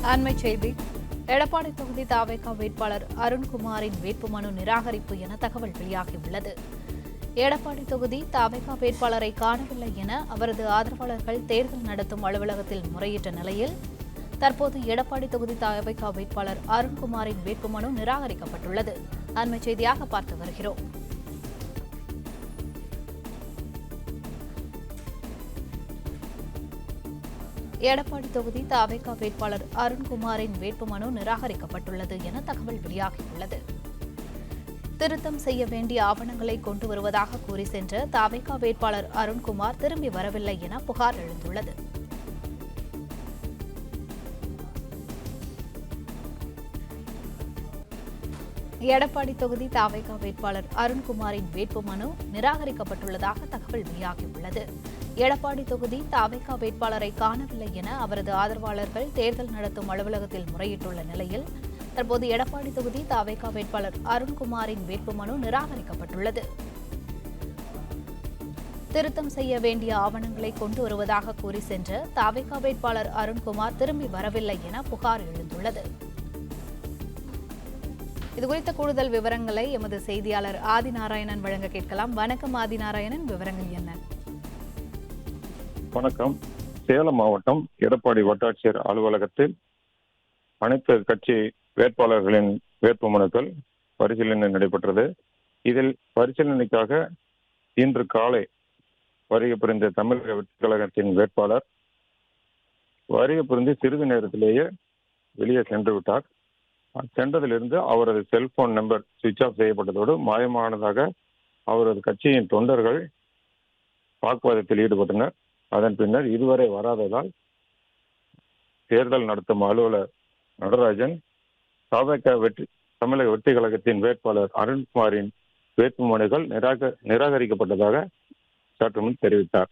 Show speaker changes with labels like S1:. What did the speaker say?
S1: அண்மைச் செய்தி. எடப்பாடி தொகுதி தவேக வேட்பாளர் அருண்குமாரின் வேட்புமனு நிராகரிப்பு என தகவல் வெளியாகியுள்ளது. எடப்பாடி தொகுதி தவேக வேட்பாளரை காணவில்லை என அவரது ஆதரவாளர்கள் தேர்தல் நடத்தும் அலுவலகத்தில் முறையிட்ட நிலையில் தற்போது எடப்பாடி தொகுதி தவேக வேட்பாளர் அருண்குமாரின் வேட்புமனு நிராகரிக்கப்பட்டுள்ளது. அண்மைச் செய்தியாக பார்த்து வருகிறோம். எடப்பாடி தொகுதி தவேக வேட்பாளர் அருண்குமாரின் வேட்புமனு நிராகரிக்கப்பட்டுள்ளது என தகவல் வெளியாகியுள்ளது. திருத்தம் செய்ய வேண்டிய ஆவணங்களை கொண்டு வருவதாக கூறி சென்ற தவேக வேட்பாளர் அருண்குமார் திரும்பி வரவில்லை என புகார் எழுந்துள்ளது. எடப்பாடி தொகுதி தவேக வேட்பாளர் அருண்குமாரின் வேட்புமனு நிராகரிக்கப்பட்டுள்ளதாக தகவல் வெளியாகியுள்ளது. எடப்பாடி தொகுதி தவேக வேட்பாளரை காணவில்லை என அவரது ஆதரவாளர்கள் தேர்தல் நடத்தும் அலுவலகத்தில் முறையிட்டுள்ள நிலையில் தற்போது எடப்பாடி தொகுதி தவேக வேட்பாளர் அருண்குமாரின் வேட்புமனு நிராகரிக்கப்பட்டுள்ளது. திருத்தம் செய்ய வேண்டிய ஆவணங்களை கொண்டு வருவதாக கூறி சென்ற தவேக வேட்பாளர் அருண்குமார் திரும்பி வரவில்லை என புகார் எழுந்துள்ளது. இதுகுறித்த கூடுதல் விவரங்களை எமது செய்தியாளர் ஆதிநாராயணன் வழங்க கேட்கலாம். வணக்கம் ஆதிநாராயணன், விவரங்கள் என்ன?
S2: வணக்கம். சேலம் மாவட்டம் எடப்பாடி வட்டாட்சியர் அலுவலகத்தில் அனைத்து கட்சி வேட்பாளர்களின் வேட்புமனுக்கள் பரிசீலனை நடைபெற்றது. இதில் பரிசீலனைக்காக இன்று காலை வருகை புரிந்த தமிழக வெற்றிக் கழகத்தின் வேட்பாளர் வருகை புரிந்து சிறிது நேரத்திலேயே வெளியே சென்று விட்டார். சென்றதிலிருந்து அவரது செல்போன் நம்பர் சுவிட்ச் ஆஃப் செய்யப்பட்டதோடு மாயமானதாக அவரது கட்சியின் தொண்டர்கள் வாக்குவாதத்தில் ஈடுபட்டனர். அதன் பின்னர் இதுவரை வராததால் தேர்தல் நடத்தும் அலுவலர் நடராஜன் தமிழக வெற்றி கழகத்தின் வேட்பாளர் அருண்குமாரின் வேட்புமனுக்கள் நிராகரிக்கப்பட்டதாக சற்று முன் தெரிவித்தார்.